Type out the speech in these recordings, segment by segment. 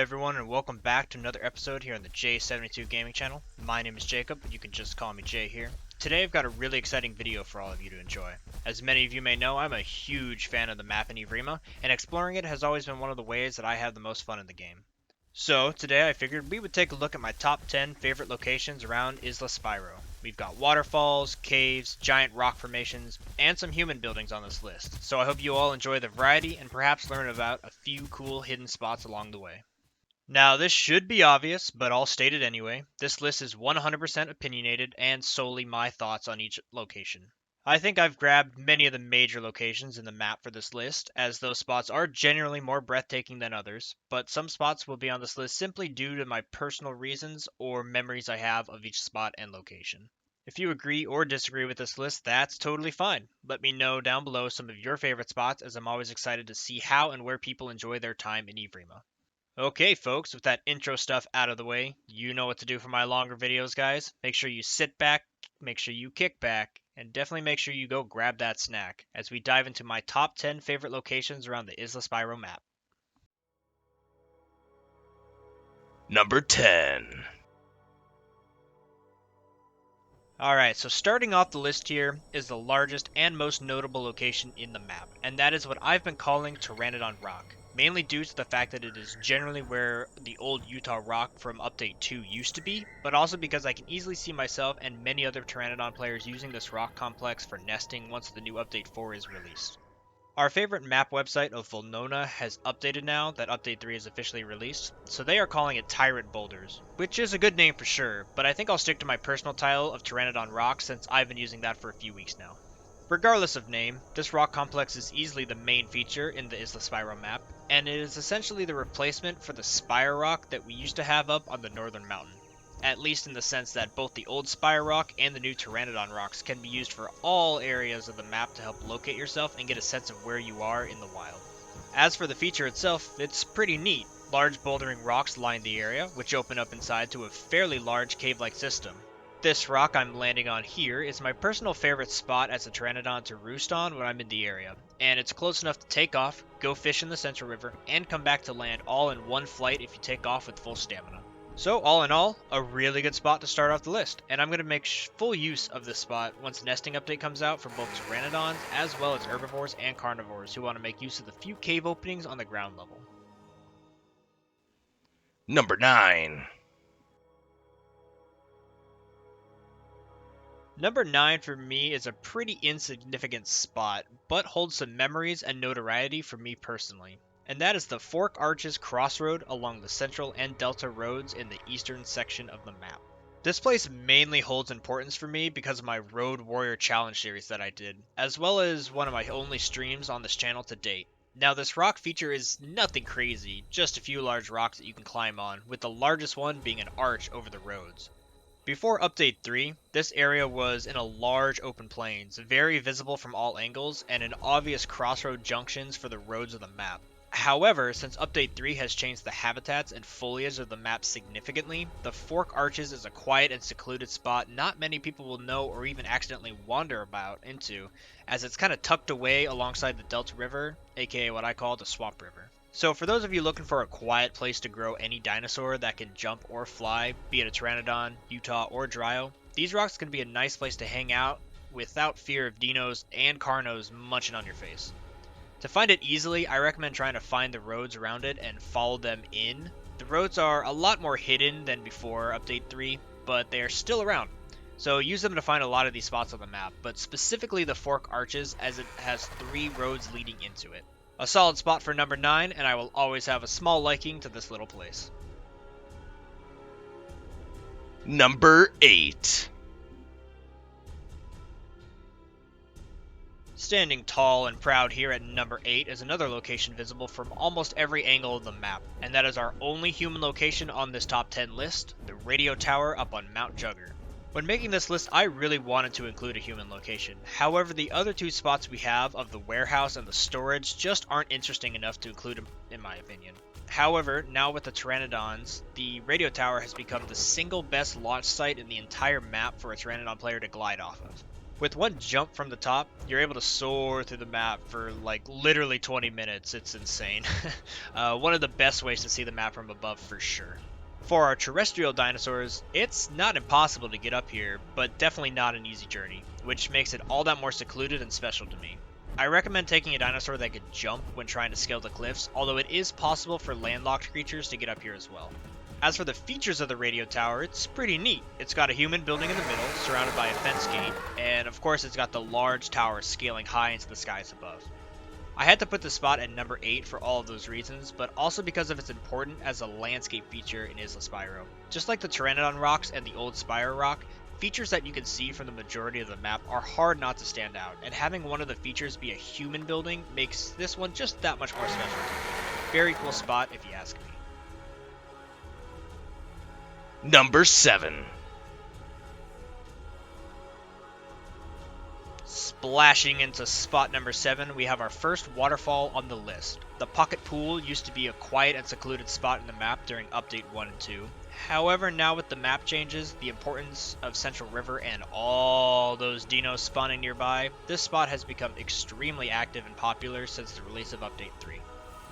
everyone, and welcome back to another episode here on the J72 Gaming channel. My name is Jacob, but you can just call me Jay here. Today I've got a really exciting video for all of you to enjoy. As many of you may know, I'm a huge fan of the map in Evrima, and exploring it has always been one of the ways that I have the most fun in the game. So today I figured we would take a look at my top 10 favorite locations around Isla Spyro. We've got waterfalls, caves, giant rock formations, and some human buildings on this list, so I hope you all enjoy the variety and perhaps learn about a few cool hidden spots along the way. Now this should be obvious, but I'll state it anyway. This list is 100% opinionated and solely my thoughts on each location. I think I've grabbed many of the major locations in the map for this list, as those spots are generally more breathtaking than others, but some spots will be on this list simply due to my personal reasons or memories I have of each spot and location. If you agree or disagree with this list, that's totally fine. Let me know down below some of your favorite spots, as I'm always excited to see how and where people enjoy their time in Evrima. Okay folks, with that intro stuff out of the way, you know what to do for my longer videos, guys. Make sure you sit back, make sure you kick back, and definitely make sure you go grab that snack as we dive into my top 10 favorite locations around the Isla Spyro map. Number 10. Alright, so starting off the list here is the largest and most notable location in the map, and that is what I've been calling Pteranodon Rock. Mainly due to the fact that it is generally where the old Utah rock from Update 2 used to be, but also because I can easily see myself and many other Pteranodon players using this rock complex for nesting once the new Update 4 is released. Our favorite map website of Volnona has updated now that Update 3 is officially released, so they are calling it Tyrant Boulders, which is a good name for sure, but I think I'll stick to my personal title of Pteranodon Rock since I've been using that for a few weeks now. Regardless of name, this rock complex is easily the main feature in the Isla Spyro map, and it is essentially the replacement for the Spire Rock that we used to have up on the northern mountain. At least in the sense that both the old Spire Rock and the new Pteranodon Rocks can be used for all areas of the map to help locate yourself and get a sense of where you are in the wild. As for the feature itself, it's pretty neat. Large bouldering rocks line the area, which open up inside to a fairly large cave-like system. This rock I'm landing on here is my personal favorite spot as a Pteranodon to roost on when I'm in the area, and it's close enough to take off, go fish in the Central River, and come back to land all in one flight if you take off with full stamina. So all in all, a really good spot to start off the list, and I'm going to make full use of this spot once Nesting Update comes out for both Pteranodons as well as herbivores and carnivores who want to make use of the few cave openings on the ground level. Number 9. Number 9 for me is a pretty insignificant spot, but holds some memories and notoriety for me personally. And that is the Fork Arches Crossroad along the Central and Delta roads in the eastern section of the map. This place mainly holds importance for me because of my Road Warrior Challenge series that I did, as well as one of my only streams on this channel to date. Now this rock feature is nothing crazy, just a few large rocks that you can climb on, with the largest one being an arch over the roads. Before Update 3, this area was in a large open plains, very visible from all angles, and in obvious crossroad junctions for the roads of the map. However, since Update 3 has changed the habitats and foliage of the map significantly, the Fork Arches is a quiet and secluded spot not many people will know or even accidentally wander about into, as it's kind of tucked away alongside the Delta River, aka what I call the Swamp River. So for those of you looking for a quiet place to grow any dinosaur that can jump or fly, be it a Pteranodon, Utah, or Dryo, these rocks can be a nice place to hang out without fear of dinos and carnos munching on your face. To find it easily, I recommend trying to find the roads around it and follow them in. The roads are a lot more hidden than before Update 3, but they are still around. So use them to find a lot of these spots on the map, but specifically the Fork Arches as it has 3 roads leading into it. A solid spot for number 9, and I will always have a small liking to this little place. Number 8. Standing tall and proud here at number 8 is another location visible from almost every angle of the map, and that is our only human location on this top 10 list, the radio tower up on Mount Jugger. When making this list, I really wanted to include a human location. However, the other 2 spots we have of the warehouse and the storage just aren't interesting enough to include in my opinion. However, now with the Pteranodons, the radio tower has become the single best launch site in the entire map for a Pteranodon player to glide off of. With one jump from the top, you're able to soar through the map for like literally 20 minutes. It's insane. One of the best ways to see the map from above for sure. For our terrestrial dinosaurs, it's not impossible to get up here, but definitely not an easy journey, which makes it all that more secluded and special to me. I recommend taking a dinosaur that can jump when trying to scale the cliffs, although it is possible for landlocked creatures to get up here as well. As for the features of the radio tower, it's pretty neat. It's got a human building in the middle, surrounded by a fence gate, and of course it's got the large tower scaling high into the skies above. I had to put the spot at number 8 for all of those reasons, but also because of its importance as a landscape feature in Isla Spyro. Just like the Pteranodon rocks and the old Spyro rock, features that you can see from the majority of the map are hard not to stand out, and having one of the features be a human building makes this one just that much more special to me. Very cool spot if you ask me. NumberSeven. Splashing into spot number 7, we have our first waterfall on the list. The Pocket Pool used to be a quiet and secluded spot in the map during Update 1 and 2. However, now with the map changes, the importance of Central River, and all those dinos spawning nearby, this spot has become extremely active and popular since the release of Update 3.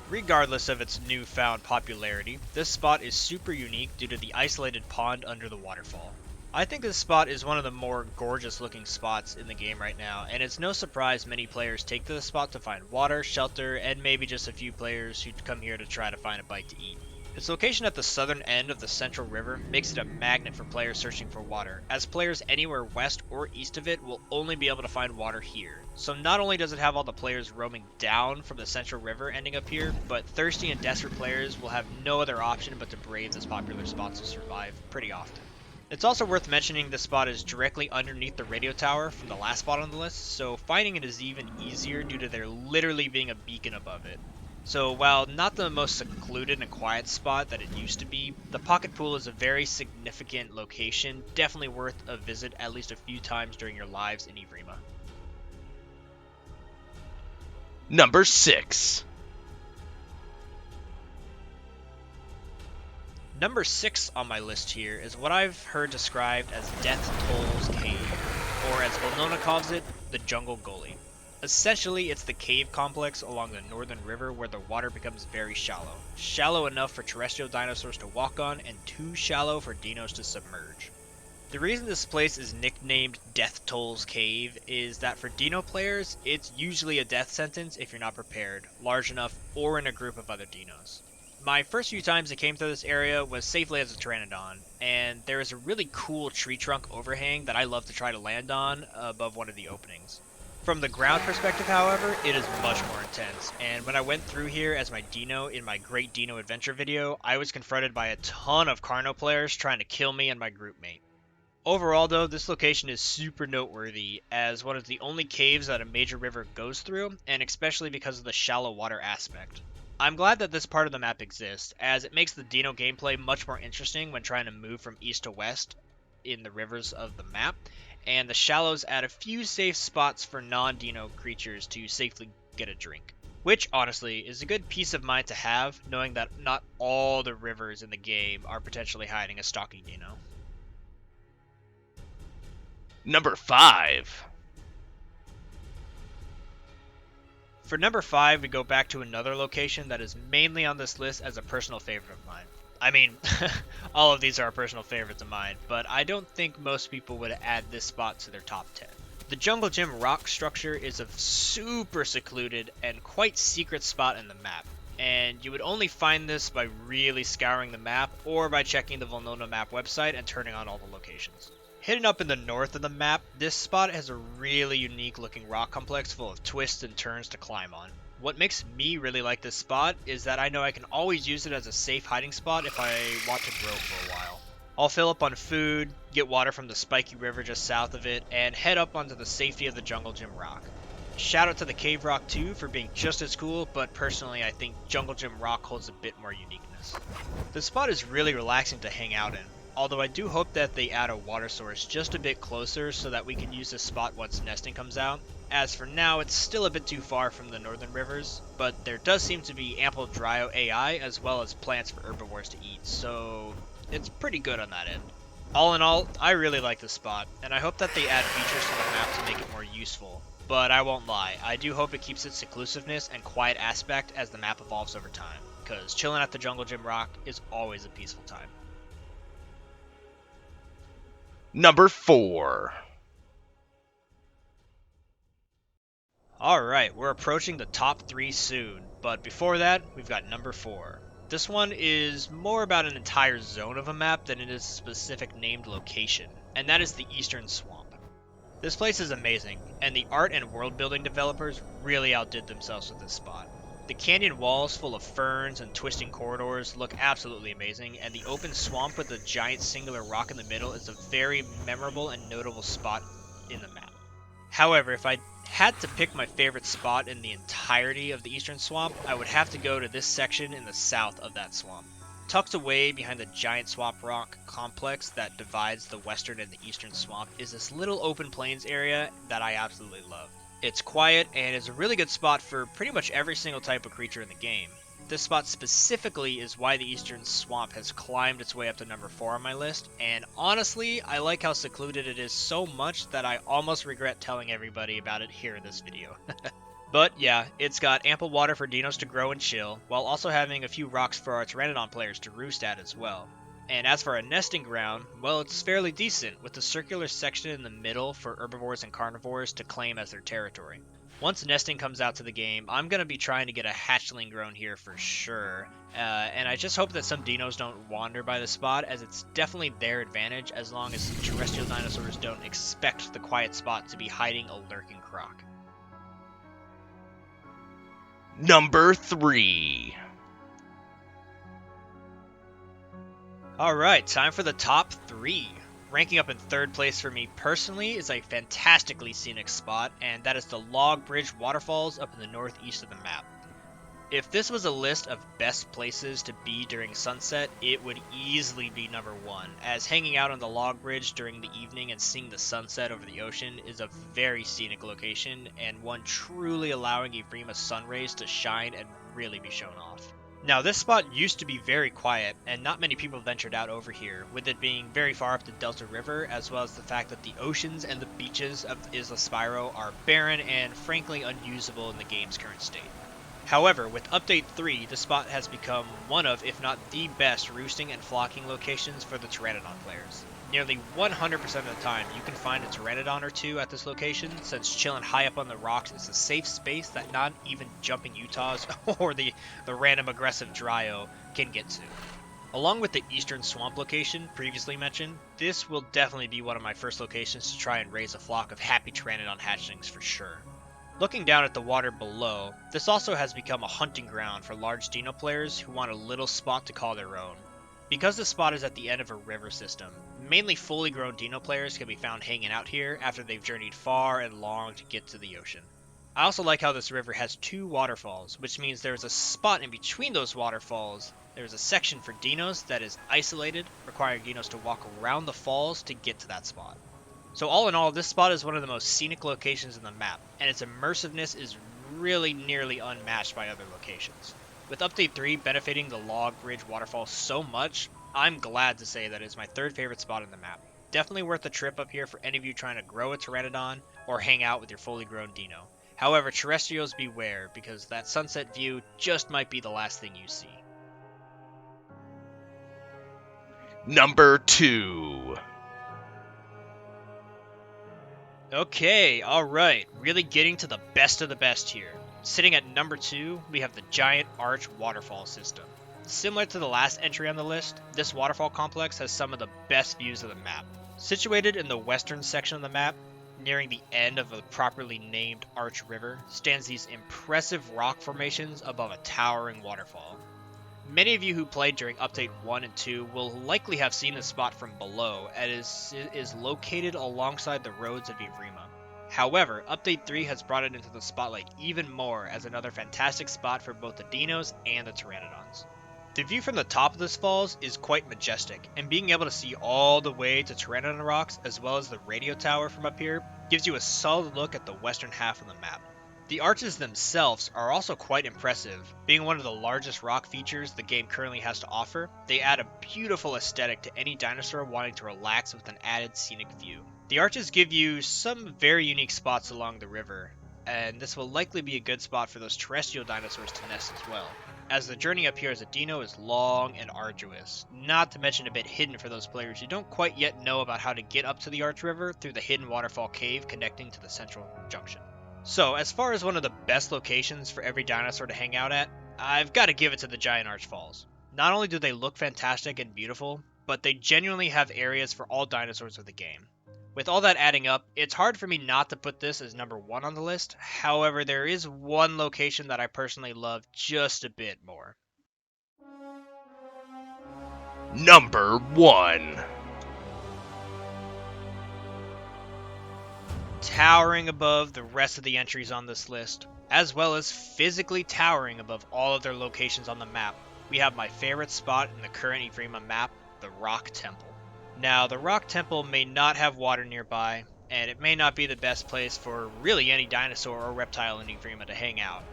Regardless of its newfound popularity, this spot is super unique due to the isolated pond under the waterfall. I think this spot is one of the more gorgeous looking spots in the game right now, and it's no surprise many players take to the spot to find water, shelter, and maybe just a few players who come here to try to find a bite to eat. Its location at the southern end of the Central River makes it a magnet for players searching for water, as players anywhere west or east of it will only be able to find water here. So not only does it have all the players roaming down from the Central River ending up here, but thirsty and desperate players will have no other option but to brave this popular spot to survive pretty often. It's also worth mentioning this spot is directly underneath the radio tower from the last spot on the list, so finding it is even easier due to there literally being a beacon above it. So while not the most secluded and quiet spot that it used to be, the Pocket Pool is a very significant location, definitely worth a visit at least a few times during your lives in Evrima. NumberSix. Number 6 on my list here is what I've heard described as Death Toll's Cave, or as Volnona calls it, the Jungle Gully. Essentially, it's the cave complex along the northern river where the water becomes very shallow. Shallow enough for terrestrial dinosaurs to walk on, and too shallow for dinos to submerge. The reason this place is nicknamed Death Toll's Cave is that for dino players, it's usually a death sentence if you're not prepared, large enough, or in a group of other dinos. My first few times I came through this area was safely as a Pteranodon, and there is a really cool tree trunk overhang that I love to try to land on above one of the openings. From the ground perspective, however, it is much more intense, and when I went through here as my dino in my Great Dino Adventure video, I was confronted by a ton of Carno players trying to kill me and my group mate. Overall though, this location is super noteworthy as one of the only caves that a major river goes through, and especially because of the shallow water aspect. I'm glad that this part of the map exists, as it makes the dino gameplay much more interesting when trying to move from east to west in the rivers of the map, and the shallows add a few safe spots for non-dino creatures to safely get a drink. Which, honestly, is a good peace of mind to have, knowing that not all the rivers in the game are potentially hiding a stalking dino. NumberFive. For number 5, we go back to another location that is mainly on this list as a personal favorite of mine. I mean, all of these are personal favorites of mine, but I don't think most people would add this spot to their top 10. The Jungle Gym rock structure is a super secluded and quite secret spot in the map, and you would only find this by really scouring the map or by checking the Volnona map website and turning on all the locations. Hidden up in the north of the map, this spot has a really unique looking rock complex full of twists and turns to climb on. What makes me really like this spot is that I know I can always use it as a safe hiding spot if I want to grow for a while. I'll fill up on food, get water from the spiky river just south of it, and head up onto the safety of the Jungle Gym rock. Shout out to the Cave Rock too for being just as cool, but personally I think Jungle Gym rock holds a bit more uniqueness. The spot is really relaxing to hang out in, although I do hope that they add a water source just a bit closer so that we can use this spot once nesting comes out. As for now, it's still a bit too far from the northern rivers, but there does seem to be ample dryo AI as well as plants for herbivores to eat, so it's pretty good on that end. All in all, I really like this spot, and I hope that they add features to the map to make it useful, but I won't lie, I do hope it keeps its seclusiveness and quiet aspect as the map evolves over time, because chilling at the Jungle Gym Rock is always a peaceful time. Number 4. Alright, we're approaching the top 3 soon, but before that, we've got number 4. This one is more about an entire zone of a map than it is a specific named location, and that is the Eastern Swamp. This place is amazing, and the art and world building developers really outdid themselves with this spot. The canyon walls full of ferns and twisting corridors look absolutely amazing, and the open swamp with a giant singular rock in the middle is a very memorable and notable spot in the map. However, if I had to pick my favorite spot in the entirety of the Eastern Swamp, I would have to go to this section in the south of that swamp. Tucked away behind the giant swamp rock complex that divides the western and the eastern swamp is this little open plains area that I absolutely love. It's quiet and is a really good spot for pretty much every single type of creature in the game. This spot specifically is why the Eastern Swamp has climbed its way up to number 4 on my list, and honestly, I like how secluded it is so much that I almost regret telling everybody about it here in this video. But yeah, it's got ample water for dinos to grow and chill, while also having a few rocks for our Pteranodon players to roost at as well. And as for a nesting ground, well, it's fairly decent, with the circular section in the middle for herbivores and carnivores to claim as their territory. Once nesting comes out to the game, I'm going to be trying to get a hatchling grown here for sure, and I just hope that some dinos don't wander by the spot, as it's definitely their advantage as long as terrestrial dinosaurs don't expect the quiet spot to be hiding a lurking croc. Number 3. Alright, time for the top 3. Ranking up in third place for me personally is a fantastically scenic spot, and that is the Log Bridge Waterfalls up in the northeast of the map. If this was a list of best places to be during sunset, it would easily be number 1, as hanging out on the log bridge during the evening and seeing the sunset over the ocean is a very scenic location, and one truly allowing Evrima sun rays to shine and really be shown off. Now, this spot used to be very quiet, and not many people ventured out over here, with it being very far up the Delta River, as well as the fact that the oceans and the beaches of Isla Spyro are barren and frankly unusable in the game's current state. However, with Update 3, the spot has become one of, if not the best, roosting and flocking locations for the Pteranodon players. Nearly 100% of the time, you can find a Pteranodon or two at this location, since chilling high up on the rocks is a safe space that not even jumping Utahs or the random aggressive Dryo can get to. Along with the Eastern Swamp location, previously mentioned, this will definitely be one of my first locations to try and raise a flock of happy Pteranodon hatchlings for sure. Looking down at the water below, this also has become a hunting ground for large dino players who want a little spot to call their own. Because the spot is at the end of a river system, mainly fully grown dino players can be found hanging out here after they've journeyed far and long to get to the ocean. I also like how this river has 2 waterfalls, which means there's a spot in between those waterfalls. There's a section for dinos that is isolated, requiring dinos to walk around the falls to get to that spot. So all in all, this spot is one of the most scenic locations in the map, and its immersiveness is really nearly unmatched by other locations. With Update 3 benefiting the Log Bridge Waterfall so much, I'm glad to say that it's my 3rd favorite spot in the map. Definitely worth the trip up here for any of you trying to grow a Pteranodon or hang out with your fully grown dino. However, terrestrials beware, because that sunset view just might be the last thing you see. Number 2. Okay, alright, really getting to the best of the best here. Sitting at number 2, we have the Giant Arch Waterfall System. Similar to the last entry on the list, this waterfall complex has some of the best views of the map. Situated in the western section of the map, nearing the end of a properly named Arch River, stands these impressive rock formations above a towering waterfall. Many of you who played during Update 1 and 2 will likely have seen this spot from below, as it is located alongside the roads of Evrima. However, Update 3 has brought it into the spotlight even more as another fantastic spot for both the dinos and the Pteranodons. The view from the top of this falls is quite majestic, and being able to see all the way to Pteranodon Rocks as well as the radio tower from up here gives you a solid look at the western half of the map. The arches themselves are also quite impressive. Being one of the largest rock features the game currently has to offer, they add a beautiful aesthetic to any dinosaur wanting to relax with an added scenic view. The arches give you some very unique spots along the river, and this will likely be a good spot for those terrestrial dinosaurs to nest as well, as the journey up here as a dino is long and arduous, not to mention a bit hidden for those players who don't quite yet know about how to get up to the Arch River through the hidden waterfall cave connecting to the central junction. So, as far as one of the best locations for every dinosaur to hang out at, I've got to give it to the Giant Arch Falls. Not only do they look fantastic and beautiful, but they genuinely have areas for all dinosaurs of the game. With all that adding up, it's hard for me not to put this as number 1 on the list. However, there is one location that I personally love just a bit more. Number 1. Towering above the rest of the entries on this list, as well as physically towering above all other locations on the map, we have my favorite spot in the current Evrima map, the Rock Temple. Now, the Rock Temple may not have water nearby, and it may not be the best place for really any dinosaur or reptile in Evrima to hang out,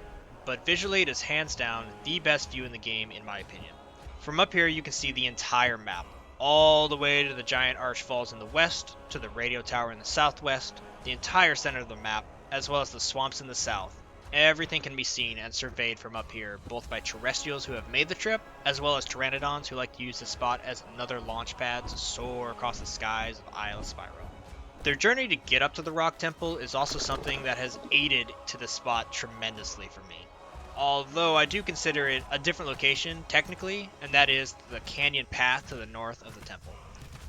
but visually it is hands down the best view in the game in my opinion. From up here you can see the entire map, all the way to the Giant Arch Falls in the west, to the radio tower in the southwest, the entire center of the map, as well as the swamps in the south. Everything can be seen and surveyed from up here, both by terrestrials who have made the trip, as well as pteranodons who like to use this spot as another launch pad to soar across the skies of Isle of Spyro. Their journey to get up to the Rock Temple is also something that has aided to the spot tremendously for me. Although I do consider it a different location, technically, and that is the canyon path to the north of the temple.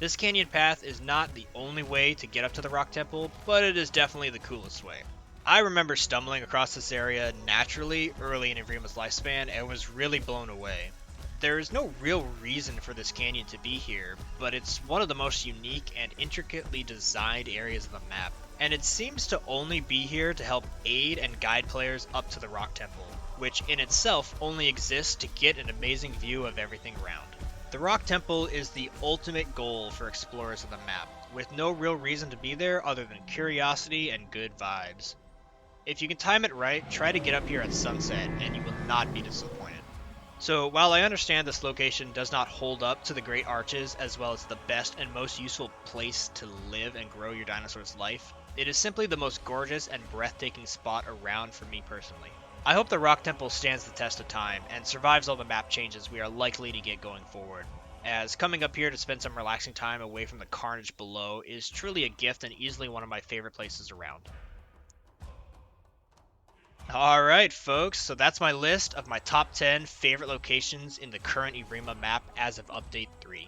This canyon path is not the only way to get up to the Rock Temple, but it is definitely the coolest way. I remember stumbling across this area naturally early in Evrima's lifespan and was really blown away. There is no real reason for this canyon to be here, but it's one of the most unique and intricately designed areas of the map, and it seems to only be here to help aid and guide players up to the Rock Temple, which in itself only exists to get an amazing view of everything around. The Rock Temple is the ultimate goal for explorers of the map, with no real reason to be there other than curiosity and good vibes. If you can time it right, try to get up here at sunset and you will not be disappointed. So while I understand this location does not hold up to the Great Arches as well as the best and most useful place to live and grow your dinosaur's life, it is simply the most gorgeous and breathtaking spot around for me personally. I hope the Rock Temple stands the test of time and survives all the map changes we are likely to get going forward, as coming up here to spend some relaxing time away from the carnage below is truly a gift and easily one of my favorite places around. Alright folks, so that's my list of my top 10 favorite locations in the current Evrima map as of Update 3.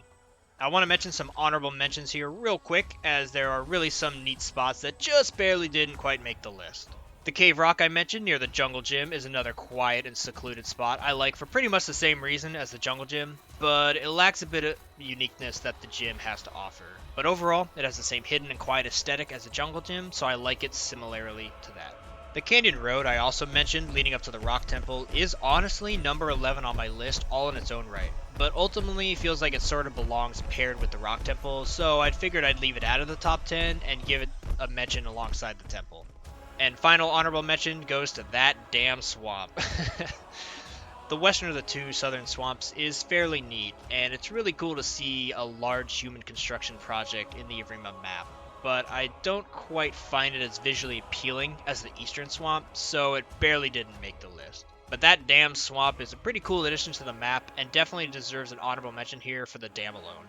I want to mention some honorable mentions here real quick, as there are really some neat spots that just barely didn't quite make the list. The cave rock I mentioned near the jungle gym is another quiet and secluded spot I like for pretty much the same reason as the jungle gym, but it lacks a bit of uniqueness that the gym has to offer. But overall, it has the same hidden and quiet aesthetic as the jungle gym, so I like it similarly to that. The Canyon Road I also mentioned leading up to the Rock Temple is honestly number 11 on my list all in its own right, but ultimately feels like it sort of belongs paired with the Rock Temple, so I figured I'd leave it out of the top 10 and give it a mention alongside the temple. And final honorable mention goes to that damn swamp. The western of the two southern swamps is fairly neat, and it's really cool to see a large human construction project in the Evrima map. But I don't quite find it as visually appealing as the eastern swamp, so it barely didn't make the list. But that damn swamp is a pretty cool addition to the map, and definitely deserves an honorable mention here for the dam alone.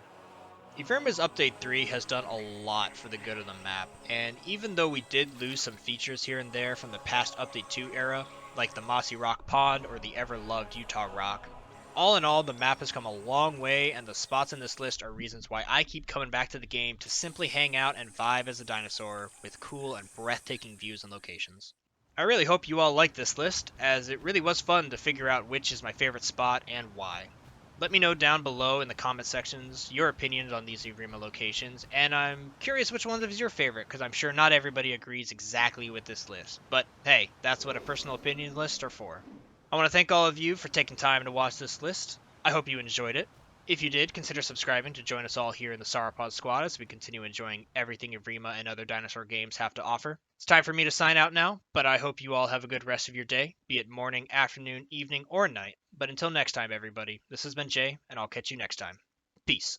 Evrima's Update 3 has done a lot for the good of the map, and even though we did lose some features here and there from the past Update 2 era, like the Mossy Rock Pond or the ever-loved Utah Rock, all in all, the map has come a long way, and the spots in this list are reasons why I keep coming back to the game to simply hang out and vibe as a dinosaur with cool and breathtaking views and locations. I really hope you all like this list, as it really was fun to figure out which is my favorite spot and why. Let me know down below in the comment sections your opinions on these Evrima locations, and I'm curious which one is your favorite, because I'm sure not everybody agrees exactly with this list. But hey, that's what a personal opinion lists are for. I want to thank all of you for taking time to watch this list. I hope you enjoyed it. If you did, consider subscribing to join us all here in the Sauropod Squad as we continue enjoying everything Evrima and other dinosaur games have to offer. It's time for me to sign out now, but I hope you all have a good rest of your day, be it morning, afternoon, evening, or night. But until next time, everybody, this has been Jay, and I'll catch you next time. Peace.